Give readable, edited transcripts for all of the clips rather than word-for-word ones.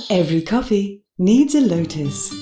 Every coffee needs a lotus.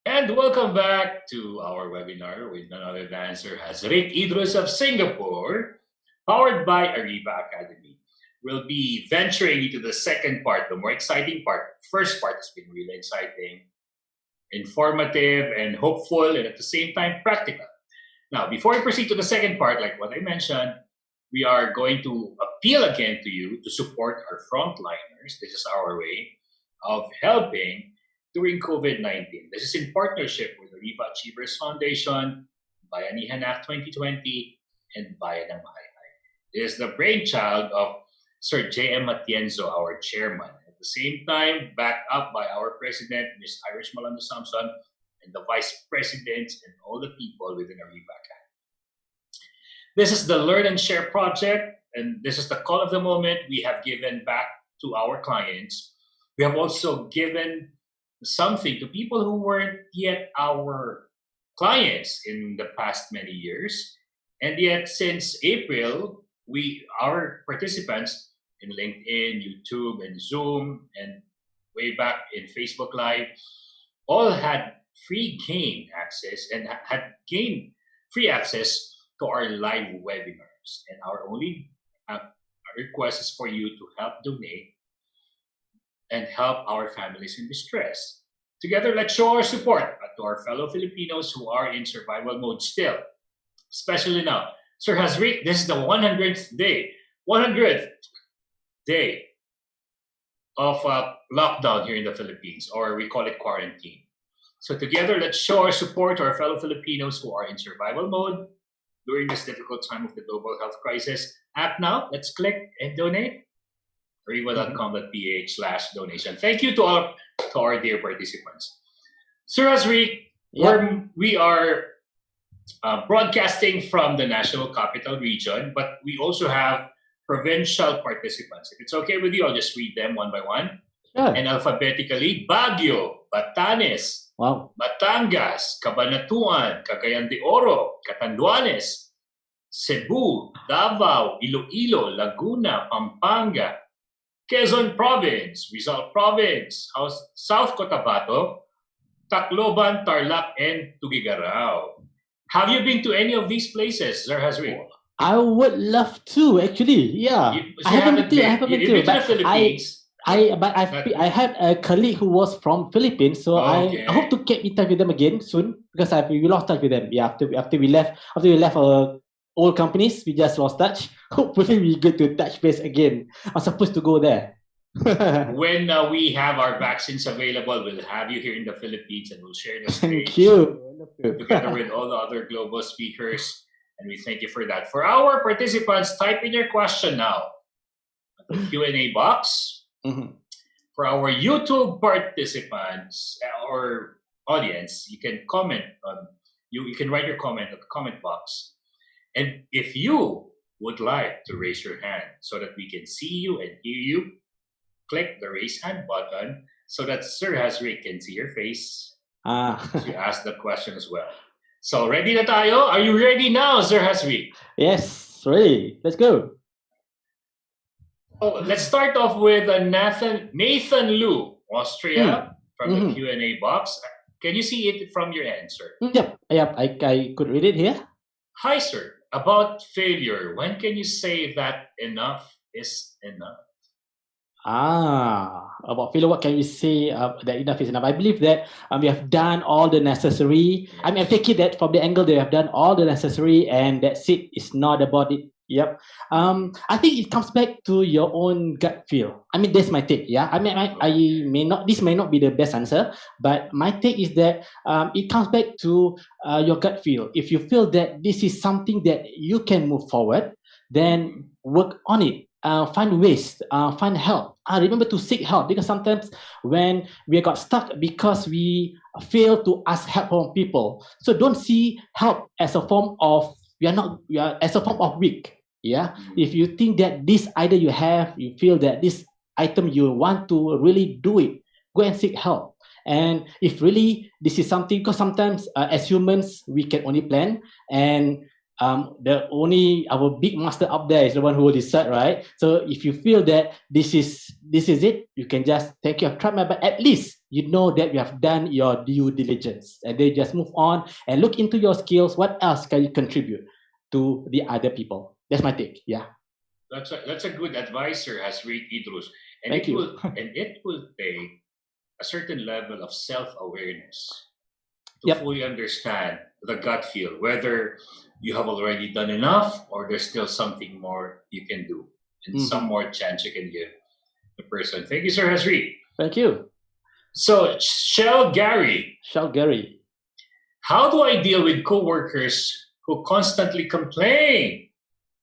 And welcome back to our webinar with none other than Sir Hazriq Idrus of Singapore, powered by Ariva Academy. We'll be venturing into the second part, the more exciting part. First part has been really exciting, informative, and hopeful, and at the same time practical. Now, before we proceed to the second part, like what I mentioned, we are going to appeal again to you to support our frontliners. This is our way of helping during COVID-19. This is in partnership with the Ariva Achievers Foundation, Bayanihan Act 2020, and Bayan ng Mahayhay. It is the brainchild of Sir J.M. Matienzo, our chairman. At the same time, backed up by our president, Ms. Irish Malando Samson, and the vice presidents and all the people within Ariva Academy. This is the Learn and Share project, and this is the call of the moment. We have given back to our clients. We have also given something to people who weren't yet our clients in the past many years. And yet, since April, our participants in LinkedIn, YouTube, and Zoom, and way back in Facebook Live, all had free gain access and had gained free access to our live webinars. And our only request is for you to help donate and help our families in distress. Together, let's show our support to our fellow Filipinos who are in survival mode still, especially now. Sir Hazriq, this is the 100th day of lockdown here in the Philippines, or we call it quarantine. So together, let's show our support to our fellow Filipinos who are in survival mode during this difficult time of the global health crisis. Act now. Let's click and donate. Ariva.com.ph/donation. Thank you to our dear participants. Sir Hazriq, we are broadcasting from the National Capital Region, but we also have provincial participants. If it's okay with you, I'll just read them one by one. Sure. And alphabetically, Baguio, Batanes, Wow. Batangas, Cabanatuan, Cagayan de Oro, Catanduanes, Cebu, Davao, Iloilo, Laguna, Pampanga, Quezon Province, Rizal Province, South Cotabato, Tacloban, Tarlac, and Tuguegarao. Have you been to any of these places, Sir Hazriq? I would love to actually. Yeah, I haven't been. I haven't been You've to. been to the But Philippines. I had a colleague who was from Philippines, so Okay. I hope to get in touch with them again soon because we lost touch with them. Yeah, after we left our old companies, we just lost touch. Hopefully, we get to touch base again. I'm supposed to go there. When we have our vaccines available, we'll have you here in the Philippines and we'll share the stage Thank you. together with all the other global speakers. And we thank you for that. For our participants, type in your question now. the Q&A box. Mhm. For our YouTube participants or audience, you can comment on you can write your comment at the comment box. And if you would like to raise your hand so that we can see you and hear you, click the raise hand button so that Sir Hazriq can see your face to ask the question as well. So ready na tayo? Are you ready now, Sir Hazriq? Yes, ready. Let's go. Oh, let's start off with Nathan Lu, Austria, from the Q&A box. Can you see it from your answer? Yep. I could read it here. Hi, sir. About failure, when can you say that enough is enough? About failure, what can we say that enough is enough? I believe that we have done all the necessary. Yes. I mean, I take it that from the angle they have done all the necessary, and that's it. It's not about it. Yep. I think it comes back to your own gut feel. I mean, that's my take. Yeah. I mean, I may not. This may not be the best answer, but my take is that it comes back to your gut feel. If you feel that this is something that you can move forward, then work on it. Find ways, find help. Remember to seek help, because sometimes when we got stuck because we fail to ask help from people. So don't see help as a form of as a form of weak. Yeah. If you think that this idea you have, you feel that this item you want to really do it, go and seek help. And if really this is something, because sometimes as humans we can only plan, and our big master up there is the one who will decide, right? So if you feel that this is it, you can just take your time, but at least you know that you have done your due diligence, and then just move on and look into your skills. What else can you contribute to the other people? That's my take. Yeah. That's a good advisor, Hazriq Idrus. And Thank you. It will take a certain level of self-awareness to Yep. fully understand the gut feel, whether you have already done enough or there's still something more you can do and some more chance you can give the person. Thank you, Sir Hazriq. Thank you. So, Shell Gary, how do I deal with coworkers who constantly complain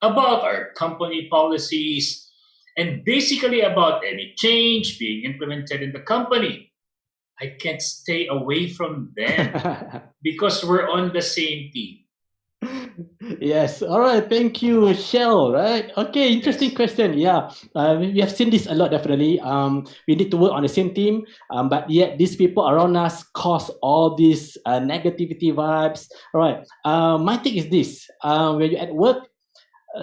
about our company policies and basically about any change being implemented in the company? I can't stay away from them because we're on the same team. Yes. All right. Thank you, Shell. Right. Okay. Interesting question. Yeah. We have seen this a lot. Definitely. We need to work on the same team. But yet these people around us cause all these negativity vibes. All right. My take is this. When you're at work,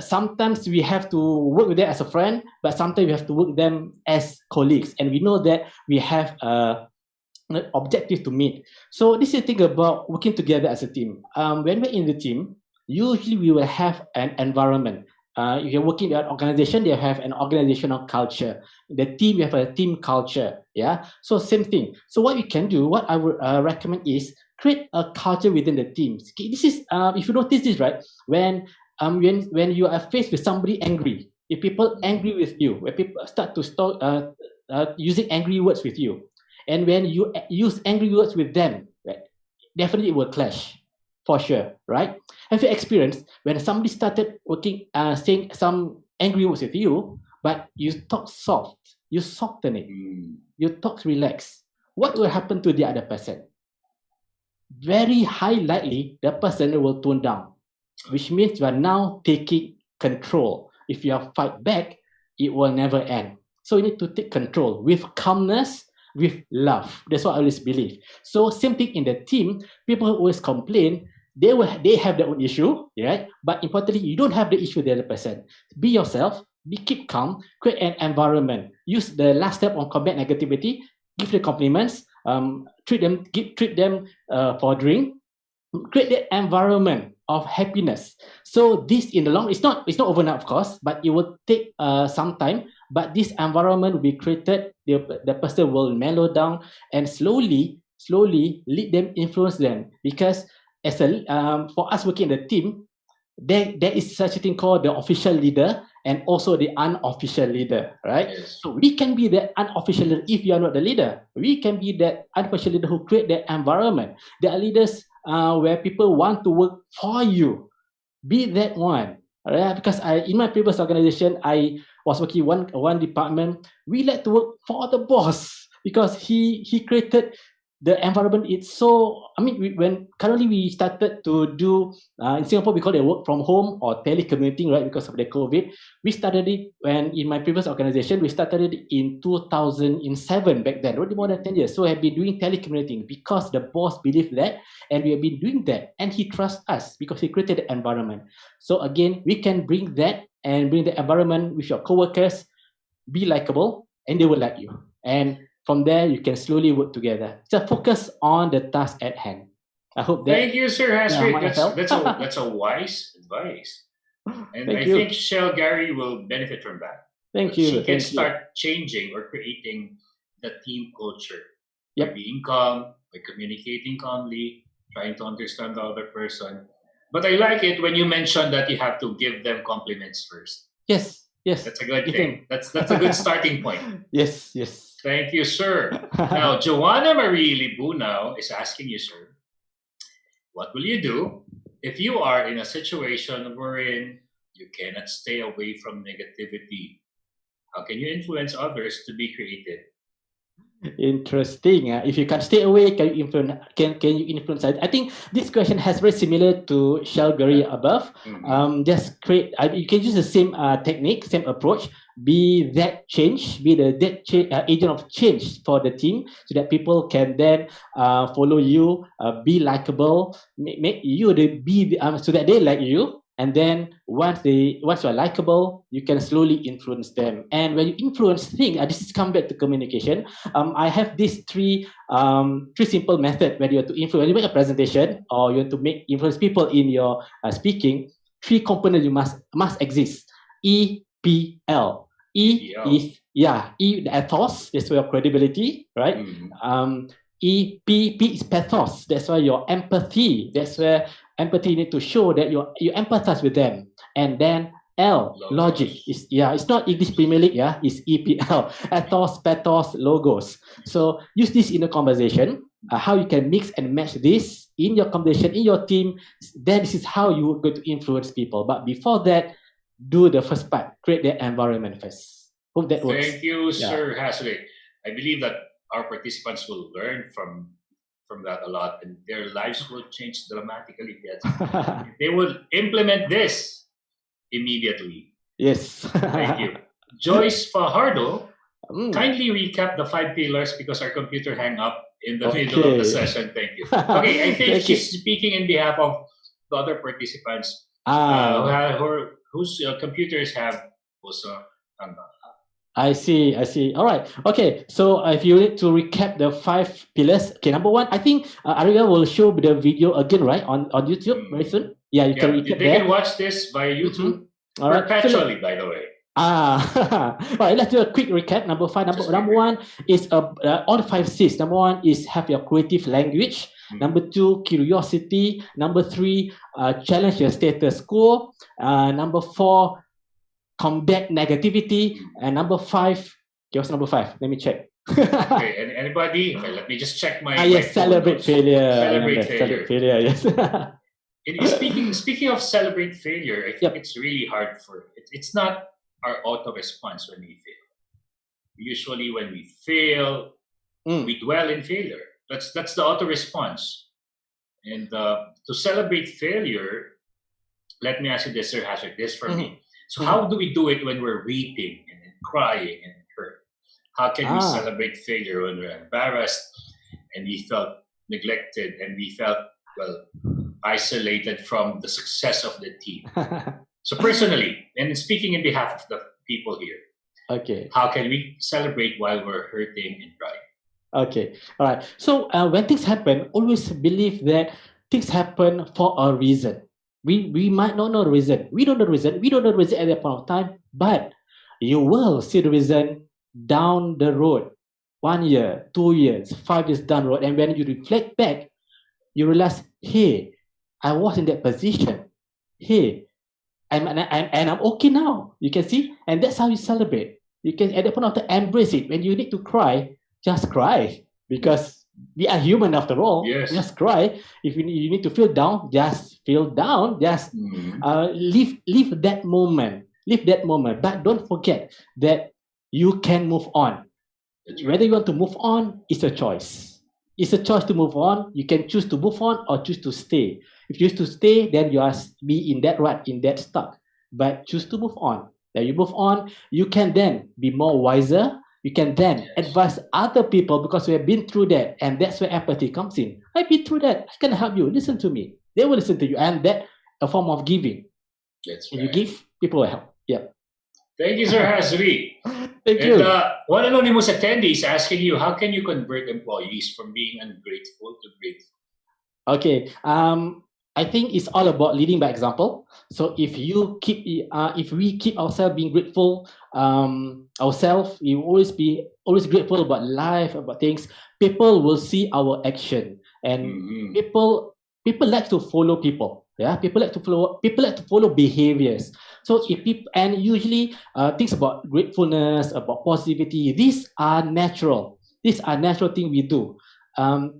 sometimes we have to work with them as a friend, but sometimes we have to work with them as colleagues, and we know that we have an objective to meet. So this is the thing about working together as a team. When we're in the team, usually we will have an environment. If you're working at an organization, they have an organizational culture. The team, you have a team culture. Yeah. So same thing. So what you can do, what I would recommend is create a culture within the teams. Okay, this is if you notice this, right? When you are faced with somebody angry, if people angry with you, when people start to using angry words with you, and when you use angry words with them, right, definitely it will clash, for sure, right? Have you experienced when somebody started saying some angry words with you, but you talk soft, you soften it, you talk relaxed? What will happen to the other person? Very high likely the person will tone down, which means you are now taking control. If you are fight back, it will never end. So you need to take control with calmness, with love. That's what I always believe. So same thing in the team. People who always complain, they have their own issue, right? But importantly, you don't have the issue with the other person. Be yourself. Keep calm. Create an environment. Use the last step on combat negativity. Give the compliments. Treat them for a drink. Create the environment of happiness. So this in the long, it's not overnight, of course, but it will take some time. But this environment will be created. The person will mellow down and slowly lead them, influence them. Because for us working in the team, there is such a thing called the official leader and also the unofficial leader, right? Yes. So we can be the unofficial leader if you are not the leader. We can be that unofficial leader who create the environment. There are leaders where people want to work for you. Be that one. Right? Because in my previous organization, I was working one department, we like to work for the boss because he created the environment. It's so, I mean, when currently we started to do in Singapore, we call it work from home or telecommuting, right? Because of the COVID, we started it when in my previous organization, we started it in 2007 back then, already more than 10 years. So I have been doing telecommuting because the boss believed that, and we have been doing that, and he trusts us because he created the environment. So again, we can bring that and bring the environment with your coworkers, be likable, and they will like you. And from there, you can slowly work together. Just focus on the task at hand. I hope that. Thank you, Sir Hazriq. might help. That's a wise advice, and Thank I you. think Shell Gary will benefit from that. Thank you. She can Thank you. start changing or creating the team culture Yep. by being calm, by communicating calmly, trying to understand the other person. But I like it when you mention that you have to give them compliments first. Yes. Yes. That's a good Give thing. That's a good starting point. Yes. Yes. Thank you, sir. Now, Joanna Marie Libunao is asking you, sir, what will you do if you are in a situation wherein you cannot stay away from negativity? How can you influence others to be creative? Interesting. If you can stay away, can you influence? Can you influence? I think this question has very similar to Shalgari above. Just create. You can use the same technique, same approach. Be that change. Be the agent of change for the team, so that people can then follow you. Be likable. Make you so that they like you. And then once you are likable, you can slowly influence them. And when you influence things, this is come back to communication. I have these three simple methods when you want to influence. When you make a presentation or you want to influence people in your speaking, three components you must exist. EPL. E is the ethos. That's your credibility, right? P is pathos. That's why your empathy. That's where empathy need to show that you empathize with them. And then L, logic. It's not English Premier League, it's EPL. Ethos, pathos, logos. So use this in a conversation. How you can mix and match this in your conversation, in your team. Then this is how you are going to influence people. But before that, do the first part. Create the environment first. Hope that works. Thank you, Sir Hazriq. I believe that our participants will learn from that a lot, and their lives will change dramatically. They will implement this immediately. Yes. Thank you. Joyce Fajardo, kindly recap the 5 pillars because our computer hung up in the middle of the session. Thank you. Okay, I think she's speaking in behalf of the other participants whose computers have also hung up. I see. All right. Okay. So if you need to recap the 5 pillars, okay. Number 1, I think Ariva will show the video again, right, on YouTube very soon. Yeah, you can recap They can watch this via YouTube perpetually, by the way. All right. Let's do a quick recap. Number 5. Number 1 is all the 5 C's. Number 1 is have your creative language. Number 2, curiosity. Number 3, challenge your status quo. Number 4, combat negativity. And number 5, what's number 5? Let me check. Okay, anybody? Okay, let me just check my. Yes, celebrate failure. Celebrate failure. Yes. Speaking of celebrate failure, I think it's really hard it's not our auto response when we fail. Usually, when we fail, we dwell in failure. That's the auto response. And to celebrate failure, let me ask you this, Sir Hazriq, this for me. So how do we do it when we're weeping and crying and hurt? How can we celebrate failure when we're embarrassed and we felt neglected and we felt, isolated from the success of the team? So personally, and speaking in behalf of the people here, how can we celebrate while we're hurting and crying? Okay, all right. So when things happen, always believe that things happen for a reason. We might not know the reason. We don't know the reason. We don't know the reason at that point of time, but you will see the reason down the road. 1 year, 2 years, 5 years down the road. And when you reflect back, you realize, hey, I was in that position. Hey, I'm okay now. You can see? And that's how you celebrate. You can, at that point of time, embrace it. When you need to cry, just cry. Because we are human after all. Yes. Just cry. If you need to feel down, just feel down. Just live that moment. live that moment, but don't forget that you can move on. That's right. Whether you want to move on is a choice. It's a choice to move on. You can choose to move on or choose to stay. If you choose to stay, then you are be in that rut, in that stuck. But choose to move on. Then you move on, you can then be more wiser. You can then advise other people because we have been through that, and that's where empathy comes in. I've been through that. I can help you. Listen to me. They will listen to you, and that a form of giving. That's When right. you give, people will help. Yeah. Thank you, Sir Hazriq. Thank And you. one anonymous attendee is asking you, how can you convert employees from being ungrateful to grateful? Okay. I think it's all about leading by example. So if we keep ourselves being grateful, ourselves, we always be always grateful about life, about things. People will see our action, and Mhm. people like to follow people. Yeah, people like to follow behaviors. So if people, and usually things about gratefulness, about positivity, these are natural. These are natural things we do.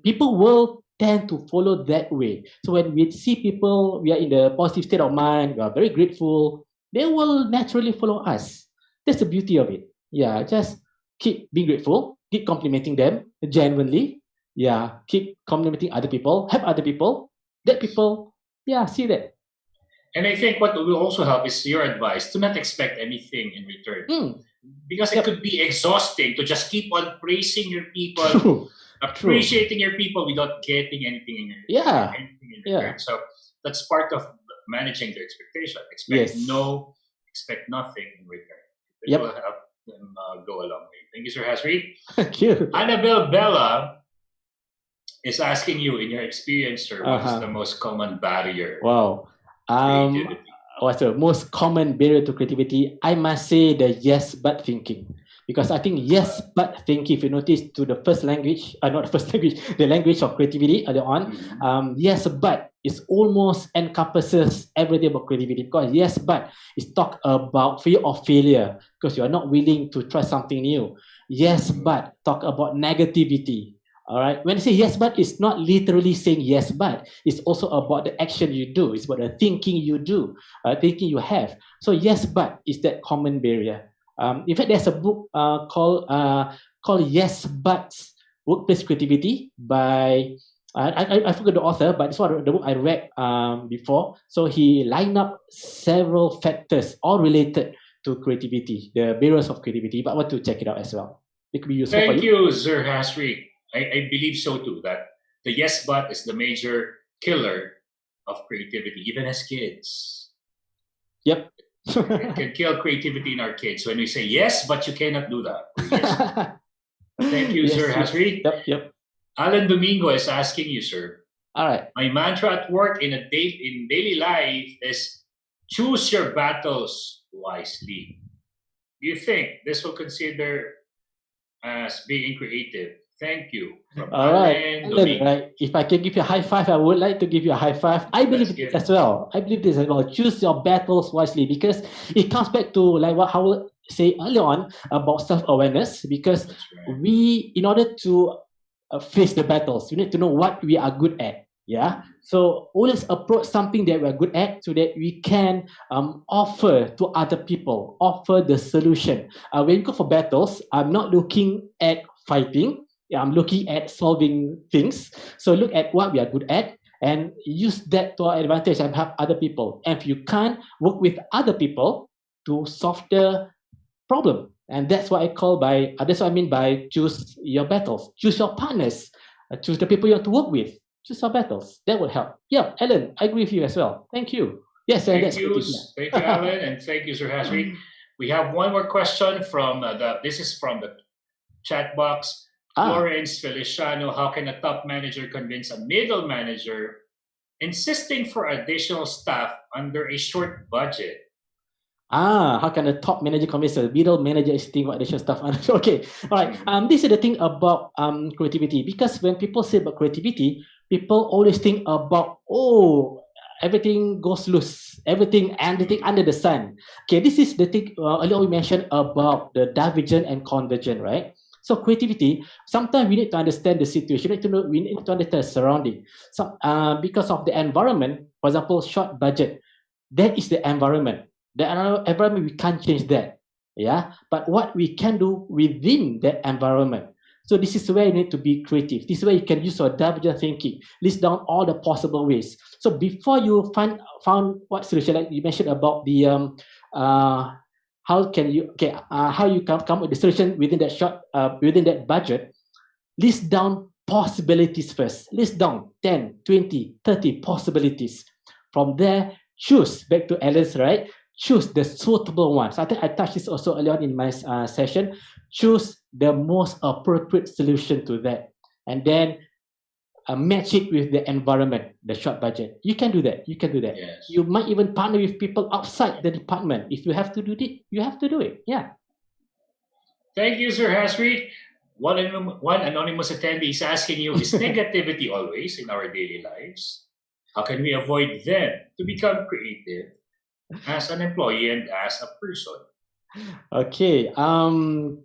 People will tend to follow that way. So when we see people, we are in the positive state of mind, we are very grateful, they will naturally follow us. That's the beauty of it. Yeah, just keep being grateful, keep complimenting them genuinely. Yeah, keep complimenting other people, help other people. That people, yeah, see that. And I think what will also help is your advice to not expect anything in return. Mm, Because it yep. could be exhausting to just keep on praising your people, True. True. appreciating your people without getting anything in Yeah. anything in Yeah. return. So that's part of managing the expectation. Yes. Expect nothing in return. It Yep. will help them go a long way. Thank you, Sir Hazriq. Thank you. Annabelle Bella is asking you, in your experience, sir, what is the Uh-huh. most common barrier Wow. to creativity? What's the most common barrier to creativity? I must say the yes but thinking. Because I think yes but thinking, if you notice to the first language, not the first language, the language of creativity earlier on, yes but is almost encompasses everything about creativity. Because yes but is talk about fear of failure because you are not willing to try something new. Yes but talk about negativity. All right. When I say yes, but it's not literally saying yes, but it's also about the action you do. It's about the thinking you do, thinking you have. So yes, but is that common barrier. In fact, there's a book called Yes Buts Workplace Creativity by I forgot the author, but it's one of the book I read before. So he lined up several factors all related to creativity, the barriers of creativity. But I want to check it out as well. It could be useful for Thank you. you, Sir Hasri. I believe so too, that the yes but is the major killer of creativity, even as kids. Yep. It can kill creativity in our kids when we say yes, but you cannot do that. Or yes. Thank you, Yes, Sir yes. Hasri. Yep. Alan Domingo is asking you, sir. All right. My mantra at work in daily life is choose your battles wisely. Do you think this will consider as being creative? Thank you. From All right. Alan Alan, Domingo. right. If I can give you a high five, I would like to give you a high five. I believe Let's this give as well. I believe this as well. Choose your battles wisely because it comes back to like what Howard say earlier on about self-awareness. Because That's right. we, in order to face the battles, we need to know what we are good at. Yeah. So always approach something that we're good at so that we can offer to other people, offer the solution. When you go for battles, I'm not looking at fighting. Yeah, I'm looking at solving things. So look at what we are good at and use that to our advantage and help other people. And if you can't, work with other people to solve the problem. And that's what I call by, that's what I mean by choose your battles, choose your partners, choose the people you want to work with, choose your battles. That will help. Yeah, Ellen, I agree with you as well. Thank you. Yes, and Thank that's you, creative. thank you, Alan, and thank you, Sir Hasri. We have one more question from this is from the chat box. Florence Feliciano, how can a top manager convince a middle manager insisting for additional staff under a short budget? How can a top manager convince a middle manager is thinking about additional stuff? Okay, all right. This is the thing about creativity, because when people say about creativity, people always think about everything goes loose, everything under the sun. Okay, this is the thing earlier we mentioned about the divergent and convergent, right? So creativity, sometimes we need to understand the situation. We need to understand the surrounding. So because of the environment, for example, short budget, that is the environment. The environment, we can't change that. Yeah. But what we can do within that environment. So this is where you need to be creative. This is where you can use your divergent thinking. List down all the possible ways. So before you found what solution, like you mentioned about the how can you how you come up with the solution within that within that budget. List down possibilities first. List down 10, 20, 30 possibilities. From there, choose, back to Alice, right? Choose the suitable ones. I think I touched this also earlier on in my session. Choose the most appropriate solution to that. And then match it with the environment, the short budget. You can do that. You can do that. Yes. You might even partner with people outside the department. If you have to do it, you have to do it. Yeah. Thank you, Sir Hazriq. One anonymous attendee is asking you, is negativity always in our daily lives? How can we avoid them to become creative as an employee and as a person? Okay.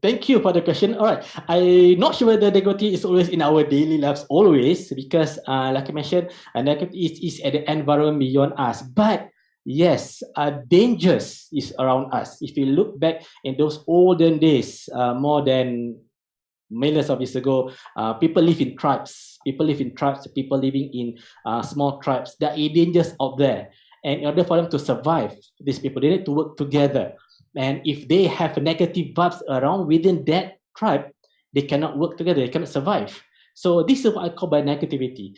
Thank you for the question. All right. I'm not sure whether negativity is always in our daily lives always, because like I mentioned, negativity is at the environment beyond us. But yes, dangers is around us. If you look back in those olden days, more than millions of years ago, people live in tribes. People living in small tribes. There are dangers out there. And in order for them to survive, these people, they need to work together. And if they have negative vibes around within that tribe, they cannot work together, they cannot survive. So this is what I call by negativity.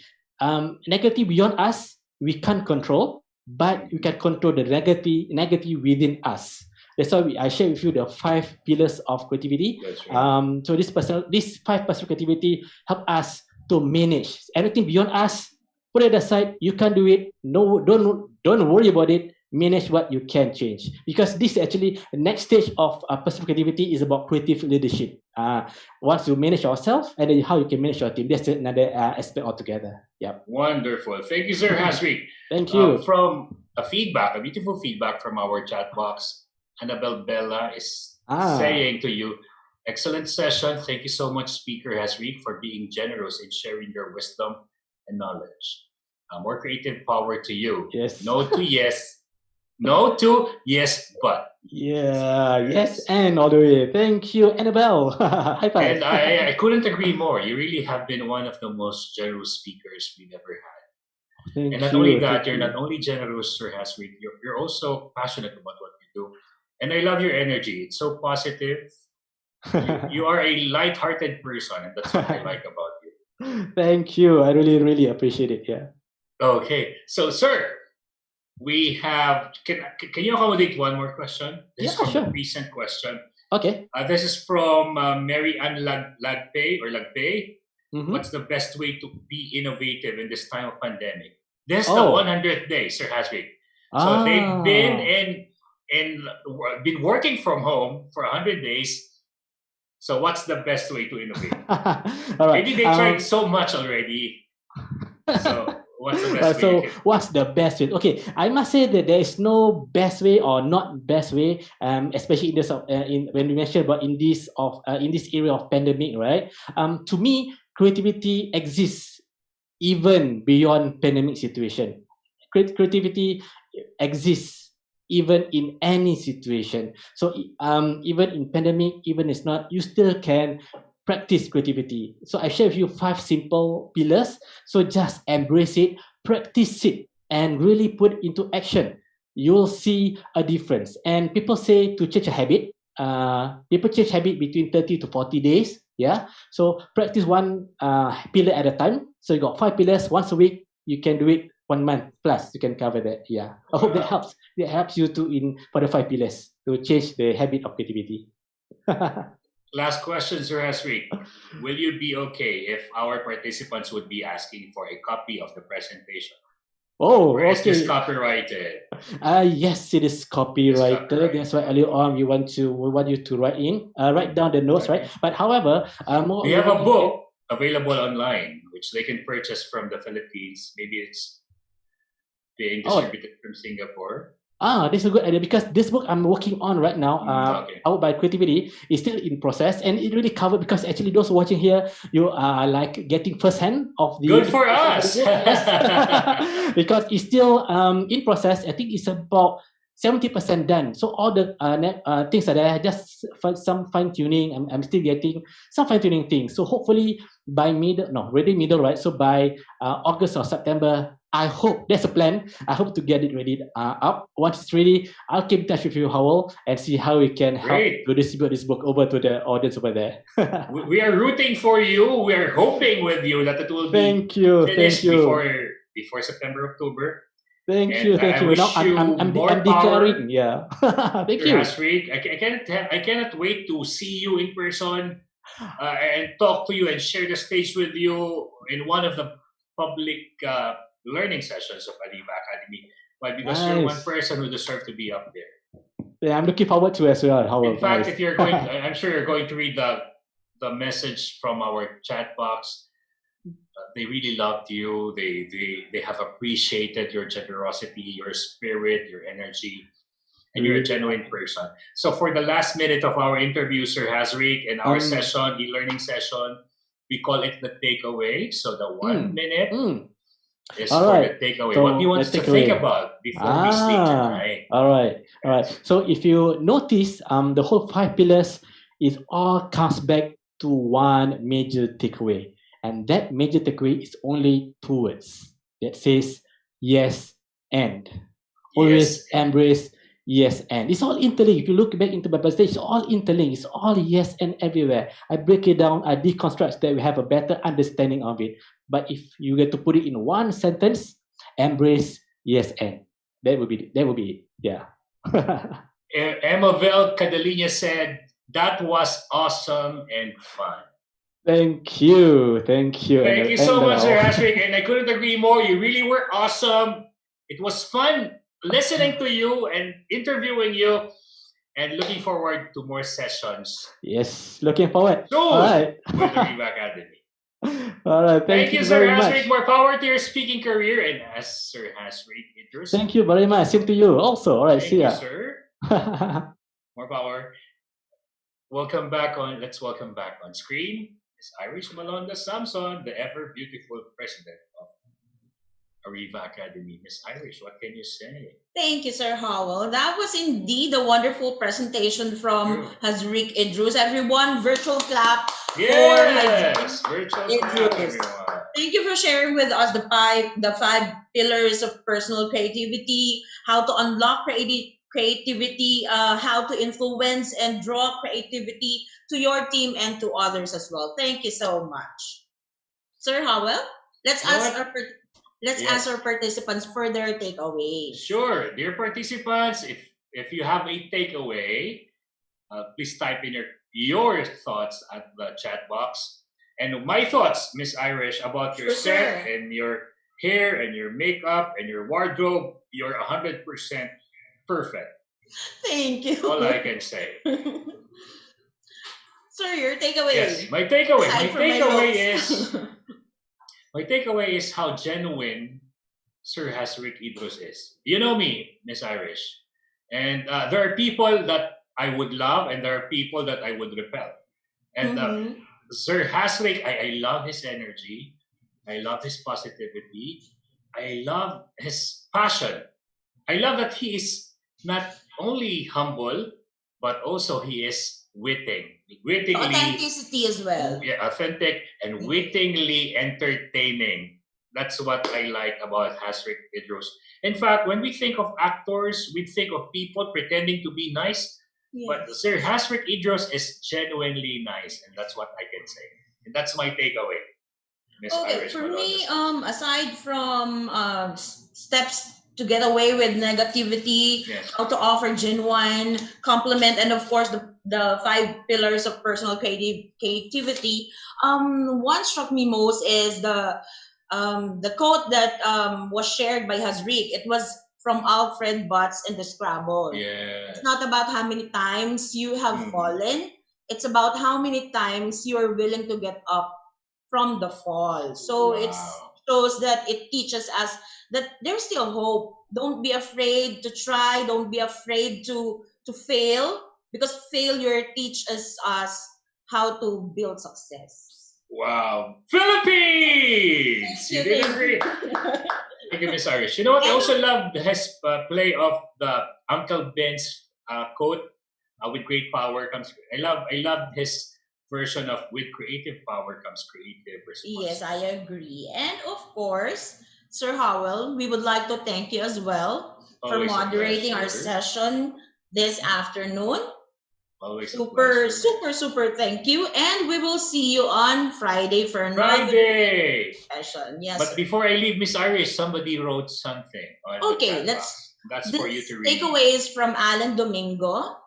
Negative beyond us, we can't control, but we can control the negative within us. That's why I share with you the 5 pillars of creativity. Right. So this 5 pillars of creativity help us to manage everything beyond us. Put it aside. You can't do it. No, don't worry about it. Manage what you can change, because this actually the next stage of personal creativity is about creative leadership. Once you manage yourself, and then how you can manage your team. That's another aspect altogether. Yeah. Wonderful. Thank you, Sir Hazriq. Thank you. From a beautiful feedback from our chat box. Annabelle Bella is saying to you, excellent session. Thank you so much, Speaker Hazriq, for being generous in sharing your wisdom and knowledge. More creative power to you. Yes. No to yes. No to yes, but. Yeah, yes, and all the way. Thank you, Annabelle. High five. And I couldn't agree more. You really have been one of the most generous speakers we've ever had. Thank and not you, only that, thank you're you. not only generous, Sir Hazriq, you're also passionate about what you do. And I love your energy. It's so positive. You are a light-hearted person, and that's what I like about you. Thank you. I really, really appreciate it. Yeah. Okay. So, sir, we have. Can you accommodate one more question? This is from sure. the recent question. Okay. This is from Mary Ann Lagpay. Mm-hmm. What's the best way to be innovative in this time of pandemic? This is the 100th day, Sir Hazriq. So they've been been working from home for 100 days. So what's the best way to innovate? All right. Maybe they tried so much already. So what's the best way? What's the best way? Okay, I must say that there is no best way or not best way. Especially in this when we mentioned about in this area of pandemic, right? To me, creativity exists even beyond pandemic situation. Creativity exists even in any situation. So even in pandemic, even it's not, you still can practice creativity. So I share with you 5 simple pillars. So just embrace it, practice it, and really put it into action. You'll see a difference. And people say to change a habit, people change habit between 30 to 40 days. Yeah. So practice one pillar at a time. So you got 5 pillars once a week. You can do it 1 month plus. You can cover that. Yeah. I hope that helps. It helps you for the 5 pillars to change the habit of creativity. Last question, Sir Hazriq. Will you be okay if our participants would be asking for a copy of the presentation? Oh, or is okay. this copyrighted? Yes, it is copyrighted. That's why earlier on we want you to write down the notes, right? But however, we have a book available online which they can purchase from the Philippines. Maybe it's being distributed from Singapore. This is a good idea, because this book I'm working on right now, Powered by Creativity, is still in process, and it really covered, because actually those watching here, you are like getting first hand of the. Good for us. Because it's still in process. I think it's about 70% done. So all the things are there, just some fine tuning. I'm still getting some fine tuning things. So hopefully by middle, right? So by August or September, I hope that's a plan. I hope to get it ready up. Once it's ready, I'll keep in touch with you, Howell, and see how we can help Great. to distribute this book over to the audience over there. We are rooting for you. We are hoping with you that it will be Thank you. finished Thank you. before September, October. Thank And you. Thank I you. wish Now you I'm more declaring. power. Yeah. Thank Sir you. Hazriq, I cannot wait to see you in person and talk to you and share the stage with you in one of the public learning sessions of Ariva Academy. Why? Because you're one Nice. person who deserves to be up there. Yeah, I'm looking forward to it as well. Howell. In fact, Nice. if you're going, I'm sure you're going to read the message from our chat box. They really loved you. They have appreciated your generosity, your spirit, your energy, and you're a genuine person. So for the last minute of our interview, Sir Hazriq, and our session, e-learning session, we call it the takeaway. So the 1 minute is All for right. the takeaway. So what do you want us to think about before we sleep tonight? All right. All right. So if you notice, the whole 5 pillars is all comes back to one major takeaway. And that major takeaway is only 2 words that says yes and. Always embrace yes and. It's all interlinked. If you look back into my presentation, it's all interlinked. It's all yes and everywhere. I break it down, I deconstruct so that we have a better understanding of it. But if you get to put it in one sentence, embrace yes and. That would be it. Yeah. Emmavel Cadalina said, that was awesome and fun. Thank you. Thank you. Thank you so much, Sir Hazriq. And I couldn't agree more. You really were awesome. It was fun listening to you and interviewing you, and looking forward to more sessions. Yes, looking forward. Soon All right. with the Ariva Academy. All right. Thank you Sir very Hazriq. much. More power to your speaking career, and as Sir Hazriq Idrus. Thank you very much. Same to you also. All right. Thank see ya. you, sir. More power. Let's welcome back on screen is Irish Malonda Samson, the ever beautiful president of Ariva Academy. Miss Irish, what can you say? Thank you, Sir Howell. That was indeed a wonderful presentation from Hazriq Idrus. Everyone, virtual clap for Hazriq virtual Idrus. Clap, Thank you for sharing with us the five pillars of personal creativity, how to unlock creativity, how to influence and draw creativity to your team and to others as well. Thank you so much. Sir Howell, let's ask our participants for their takeaways. Sure. Dear participants, if you have a takeaway, please type in your thoughts at the chat box. And my thoughts, Miss Irish, about your set and your hair and your makeup and your wardrobe, you're 100% perfect. Thank you. All I can say. Sir, your takeaway. Yes, my takeaway. My takeaway is how genuine Sir Hazriq Idrus is. You know me, Miss Irish. And there are people that I would love and there are people that I would repel. And Sir Hazriq, I love his energy. I love his positivity. I love his passion. I love that he is not only humble, but also he is wittingly authenticity as well. Yeah, authentic and wittingly entertaining. That's what I like about Hazriq Idrus. In fact, when we think of actors, we think of people pretending to be nice. Yes. But Sir Hazriq Idrus is genuinely nice, and that's what I can say. And that's my takeaway. Okay, for me, aside from steps to get away with negativity, how to offer genuine compliment, and of course the 5 pillars of personal creativity. One struck me most is the quote that was shared by Hazriq. It was from Alfred Butts in the Scrabble. Yeah. It's not about how many times you have fallen. It's about how many times you are willing to get up from the fall. So it shows that it teaches us that there's still hope. Don't be afraid to try. Don't be afraid to fail, because failure teaches us how to build success. Wow. Philippines! You did great. Thank you, Miss Irish. You know what? I also love his play of the Uncle Ben's quote, "With great power comes." I love his version of "With creative power comes creative responsibility." Yes, I agree. And of course, Sir Howell, we would like to thank you as well for Always a moderating our pleasure. session this afternoon. Always a Super, pleasure. super, super thank you. And we will see you on Friday for another session. Yes. But sir. before I leave, Miss Irish, somebody wrote something on the chat box. That's for you to read. Takeaways from Alan Domingo.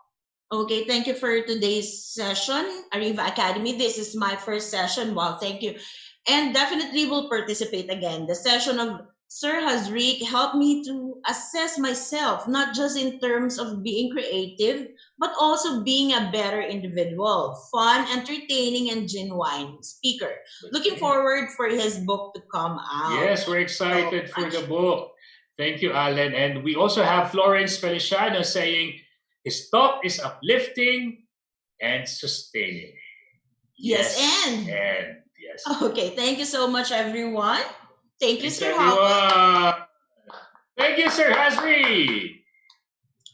Okay, thank you for today's session, Ariva Academy. This is my first session. Wow, thank you. And definitely will participate again. The session of Sir Hazriq helped me to assess myself, not just in terms of being creative, but also being a better individual, fun, entertaining, and genuine speaker. Looking forward for his book to come out. Yes, we're excited for the book. Thank you, Alan. And we also have Florence Feliciano saying, his talk is uplifting and sustaining. Yes. Okay, thank you so much, everyone. Thank you, Sir Howell. Thank you, Sir Hazriq.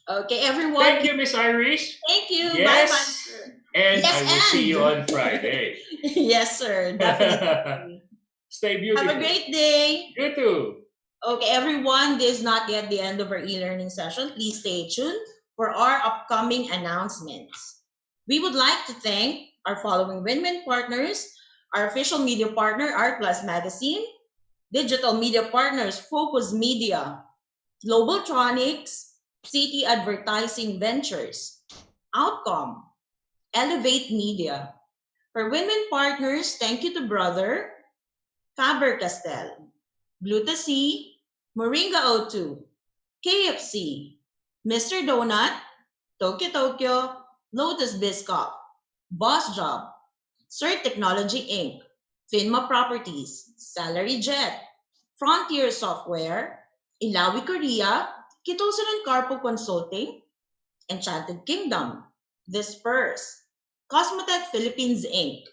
Okay, everyone. Thank you, Miss Irish. Thank you. Yes. Bye-bye, sir. And I will see you on Friday. Yes, sir. Definitely. Stay beautiful. Have a great day. You too. Okay, everyone, this is not yet the end of our e-learning session. Please stay tuned for our upcoming announcements. We would like to thank our following win-win partners: our official media partner, Art Plus Magazine; digital media partners, Focus Media, Globaltronics, City Advertising Ventures, Outcome, Elevate Media. For win-win partners, thank you to Brother, Faber-Castell, Glutacy, Moringa O2, KFC, Mr. Donut, Tokyo, Lotus Biscoff, Boss Job, Sir Technology Inc., Finma Properties, Salary Jet, Frontier Software, Ilawi Korea, Kitosan and Carpo Consulting, Enchanted Kingdom, Disperse, Cosmotech Philippines Inc.,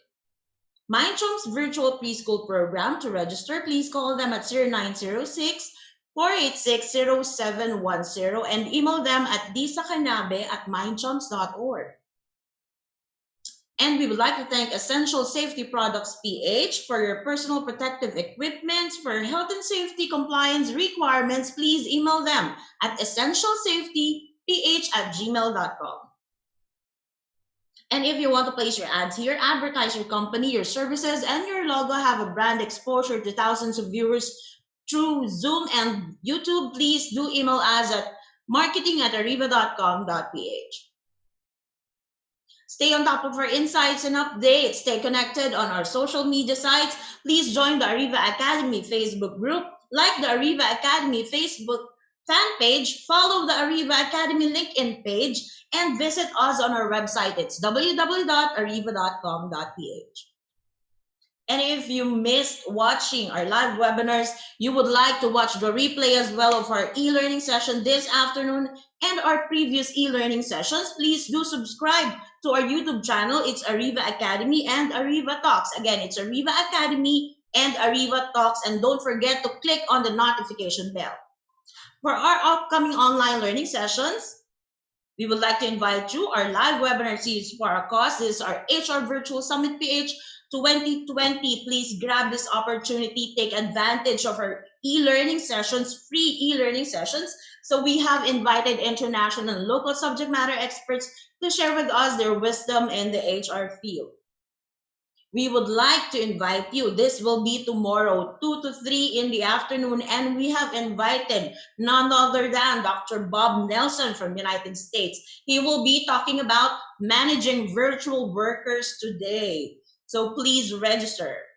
Mindchom's virtual preschool program. To register, please call them at 0906-486-0710 and email them at disakanabe@mindchomps.org. And we would like to thank Essential Safety Products PH for your personal protective equipment. For health and safety compliance requirements, please email them at essentialsafetyph@gmail.com. And if you want to place your ads here, advertise your company, your services, and your logo, have a brand exposure to thousands of viewers through Zoom and YouTube, please do email us at marketing@ariva.com.ph. Stay on top of our insights and updates. Stay connected on our social media sites. Please join the Ariva Academy Facebook group, like the Ariva Academy Facebook fan page, follow the Ariva Academy LinkedIn page, and visit us on our website. It's www.ariva.com.ph. And if you missed watching our live webinars, you would like to watch the replay as well of our e-learning session this afternoon and our previous e-learning sessions, please do subscribe to our YouTube channel. It's Ariva Academy and Ariva Talks. Again, it's Ariva Academy and Ariva Talks. And don't forget to click on the notification bell. For our upcoming online learning sessions, we would like to invite you our live webinar series for our cause. This is our HR Virtual Summit PH 2020. Please grab this opportunity. Take advantage of our e-learning sessions, free e-learning sessions. So we have invited international and local subject matter experts to share with us their wisdom in the HR field. We would like to invite you. This will be tomorrow, 2 to 3 in the afternoon. And we have invited none other than Dr. Bob Nelson from the United States. He will be talking about managing virtual workers today. So please register.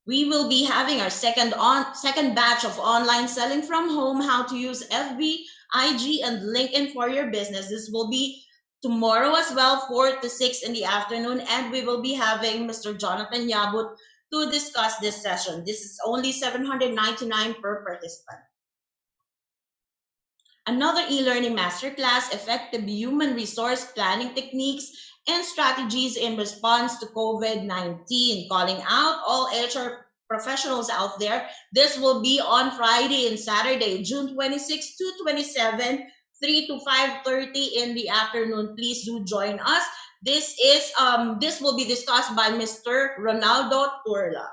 We will be having our second batch of online selling from home, how to use FB, IG, and LinkedIn for your business. This will be tomorrow as well, 4 to 6 in the afternoon, and we will be having Mr. Jonathan Yabut to discuss this session. This is only $799 per participant. Another e-learning masterclass, effective human resource planning techniques and strategies in response to COVID-19, calling out all HR professionals out there. This will be on Friday and Saturday, June 26 to 27, 3 to 5:30 in the afternoon. Please do join us. This will be discussed by Mr. Ronaldo Turla.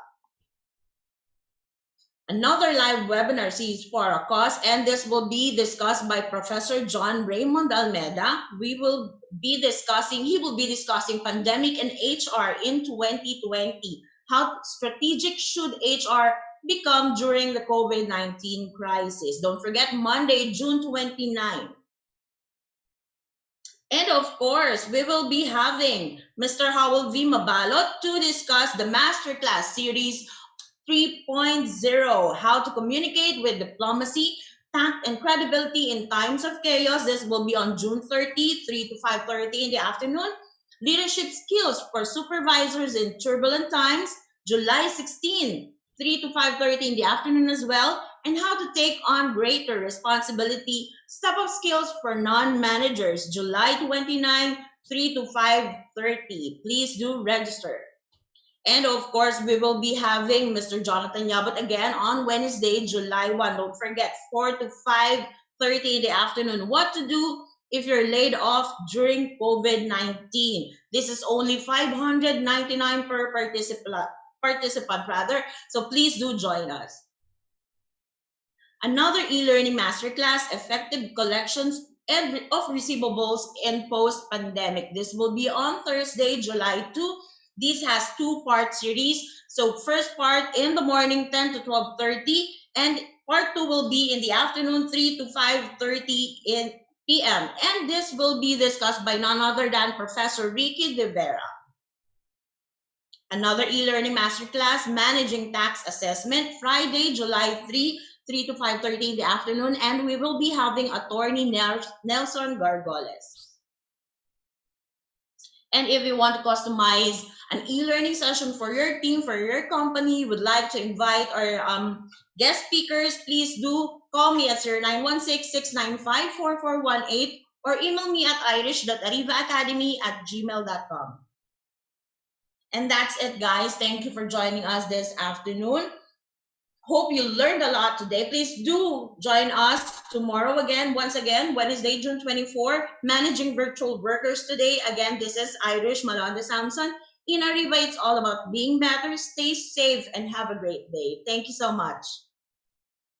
Another live webinar series for a cause, and this will be discussed by Professor John Raymond Almeida. He will be discussing pandemic and HR in 2020. How strategic should HR become during the COVID-19 crisis? Don't forget, Monday, June 29. And of course, we will be having Mr. Howell V. Mabalot to discuss the Masterclass Series 3.0, how to communicate with diplomacy, tact, and credibility in times of chaos. This will be on June 30, 3 to 5:30 in the afternoon. Leadership skills for supervisors in turbulent times, July 16, 3 to 5:30 in the afternoon as well. And how to take on greater responsibility, step-up skills for non-managers, July 29, 3 to 5:30. Please do register. And of course, we will be having Mr. Jonathan Yabot again on Wednesday, July 1. Don't forget, 4 to 5:30 in the afternoon. What to do if you're laid off during COVID-19. This is only $599 per participant rather. So please do join us. Another e-learning masterclass, effective collections of receivables in post-pandemic. This will be on Thursday, July 2. This has two-part series. So first part in the morning, 10 to 12:30, and part 2 will be in the afternoon, 3 to 5:30 p.m. And this will be discussed by none other than Professor Ricky De Vera. Another e-learning masterclass, Managing Tax Assessment, Friday, July 3, 3 to 5:30 in the afternoon, and we will be having Attorney Nelson Gargoles. And if you want to customize an e-learning session for your team, for your company, would like to invite our guest speakers, please do call me at 0916-695-4418 or email me at irish.arivaacademy@gmail.com. And that's it, guys. Thank you for joining us this afternoon. Hope you learned a lot today. Please do join us tomorrow again, once again, Wednesday, June 24, Managing Virtual Workers today. Again, this is Irish Malonda Samson. In Ariva, it's all about being better. Stay safe and have a great day. Thank you so much.